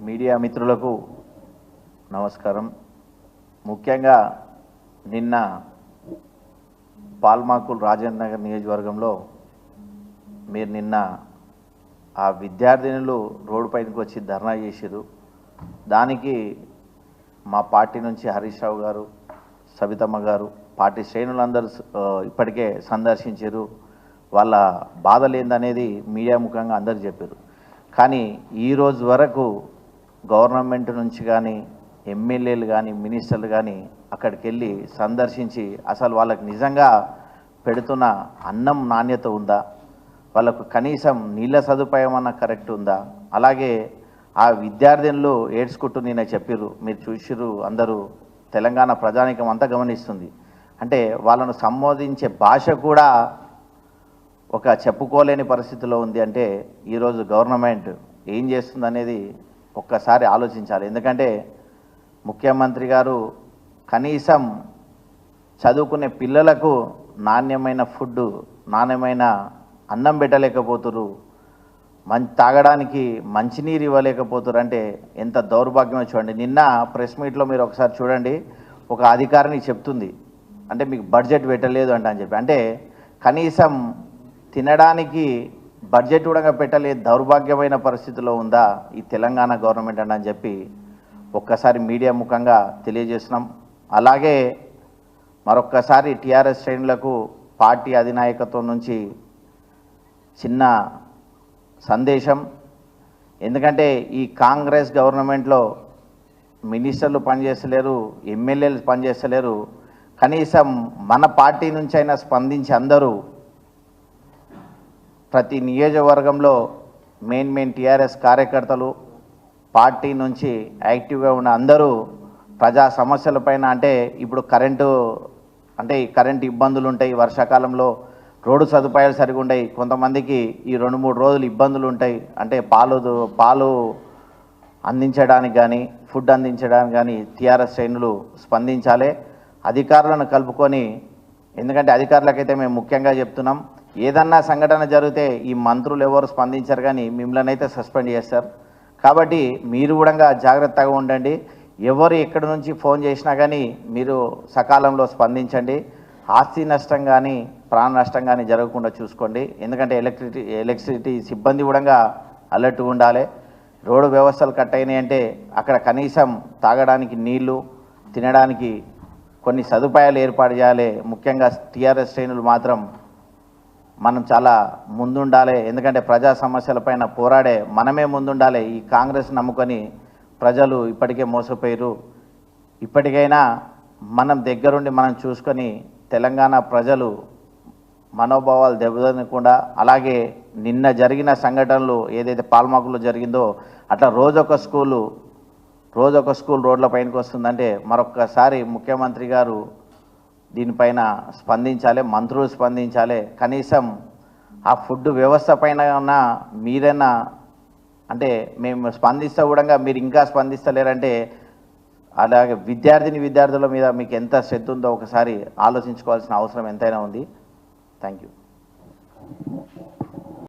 Media మిత్రులకు నమస్కారం. ముఖ్యంగా నిన్న పాల్మాకుల్ రాజేంద్ర నగర్ నియోజకవర్గంలో మీరు నిన్న ఆ విద్యార్థినులు రోడ్డు పైనకి వచ్చి ధర్నా చేశారు. దానికి మా పార్టీ నుంచి హరీష్ రావు గారు, సబితమ్మ గారు, పార్టీ శ్రేణులందరూ ఇప్పటికే సందర్శించారు. వాళ్ళ బాధలు ఏందనేది మీడియా ముఖంగా అందరూ చెప్పారు. కానీ ఈరోజు వరకు గవర్నమెంట్ నుంచి కానీ ఎమ్మెల్యేలు కానీ మినిస్టర్లు కానీ అక్కడికి వెళ్ళి సందర్శించి అసలు వాళ్ళకి నిజంగా పెడుతున్న అన్నం నాణ్యత ఉందా, వాళ్ళకు కనీసం నీళ్ళ సదుపాయం అన్న కరెక్ట్ ఉందా, అలాగే ఆ విద్యార్థినులు ఏడ్చుకుంటూ నిన్న చెప్పారు, మీరు చూసిరు, అందరూ తెలంగాణ ప్రజానీకం అంతా గమనిస్తుంది. అంటే వాళ్ళను సంబోధించే భాష కూడా ఒక చెప్పుకోలేని పరిస్థితిలో ఉంది. అంటే ఈరోజు గవర్నమెంట్ ఏం చేస్తుంది అనేది ఒక్కసారి ఆలోచించాలి. ఎందుకంటే ముఖ్యమంత్రి గారు కనీసం చదువుకునే పిల్లలకు నాణ్యమైన ఫుడ్, నాణ్యమైన అన్నం పెట్టలేకపోతురు, తాగడానికి మంచినీరు ఇవ్వలేకపోతురు. అంటే ఎంత దౌర్భాగ్యమో చూడండి. నిన్న ప్రెస్ మీట్లో మీరు ఒకసారి చూడండి, ఒక అధికారిని చెప్తుంది అంటే మీకు బడ్జెట్ పెట్టలేదు అని చెప్పి. అంటే కనీసం తినడానికి బడ్జెట్ కూడా పెట్టలేదు, దౌర్భాగ్యమైన పరిస్థితిలో ఉందా ఈ తెలంగాణ గవర్నమెంట్ అని చెప్పి ఒక్కసారి మీడియా ముఖంగా తెలియజేస్తున్నాం. అలాగే మరొక్కసారి టీఆర్ఎస్ శ్రేణులకు పార్టీ అధినాయకత్వం నుంచి చిన్న సందేశం. ఎందుకంటే ఈ కాంగ్రెస్ గవర్నమెంట్లో మినిస్టర్లు పనిచేస్తలేరు, ఎమ్మెల్యేలు పనిచేస్తలేరు. కనీసం మన పార్టీ నుంచి అయినా స్పందించి అందరూ ప్రతి నియోజకవర్గంలో మెయిన్ టీఆర్ఎస్ కార్యకర్తలు పార్టీ నుంచి యాక్టివ్గా ఉన్న అందరూ ప్రజా సమస్యలపైన, అంటే ఇప్పుడు కరెంటు ఇబ్బందులు ఉంటాయి, వర్షాకాలంలో రోడ్డు సదుపాయాలు సరిగా ఉంటాయి, కొంతమందికి ఈ 2-3 రోజులు ఇబ్బందులు ఉంటాయి. అంటే పాలు అందించడానికి కానీ ఫుడ్ అందించడానికి కానీ టీఆర్ఎస్ శ్రేణులు స్పందించాలి, అధికారులను కలుపుకొని. ఎందుకంటే అధికారులకైతే మేము ముఖ్యంగా చెప్తున్నాం, ఏదన్నా సంఘటన జరిగితే ఈ మంత్రులు ఎవరు స్పందించారు కానీ మిమ్మల్ని అయితే సస్పెండ్ చేస్తారు. కాబట్టి మీరు కూడా జాగ్రత్తగా ఉండండి. ఎవరు ఎక్కడి నుంచి ఫోన్ చేసినా కానీ మీరు సకాలంలో స్పందించండి. ఆస్తి నష్టం కానీ ప్రాణ నష్టం కానీ జరగకుండా చూసుకోండి. ఎందుకంటే ఎలక్ట్రిసిటీ సిబ్బంది కూడా అలర్ట్గా ఉండాలి. రోడ్డు వ్యవస్థలు కట్ అయినాయి అంటే అక్కడ కనీసం తాగడానికి నీళ్లు, తినడానికి కొన్ని సదుపాయాలు ఏర్పాటు చేయాలి. ముఖ్యంగా టీఆర్ఎస్ శ్రేణులు మాత్రం మనం చాలా ముందుండాలి. ఎందుకంటే ప్రజా సమస్యలపైన పోరాడే మనమే ముందుండాలి. ఈ కాంగ్రెస్ నమ్ముకొని ప్రజలు ఇప్పటికే మోసపోయారు. ఇప్పటికైనా మనం దగ్గరుండి మనం చూసుకొని తెలంగాణ ప్రజలు మనోభావాలు దెబ్బతినకుండా, అలాగే నిన్న జరిగిన సంఘటనలు ఏదైతే పాల్మాకులో జరిగిందో అట్లా రోజొక స్కూల్ రోడ్ల పైనకి వస్తుందంటే మరొక్కసారి ముఖ్యమంత్రి గారు దీనిపైన స్పందించాలి, మంత్రులు స్పందించాలి. కనీసం ఆ ఫుడ్ వ్యవస్థ పైన ఉన్న మీరైనా, అంటే మేము స్పందిస్తే కూడా మీరు ఇంకా స్పందిస్తలేరంటే అలాగే విద్యార్థుల మీద మీకు ఎంత శ్రద్ధ ఉందో ఒకసారి ఆలోచించుకోవాల్సిన అవసరం ఎంతైనా ఉంది. Thank you.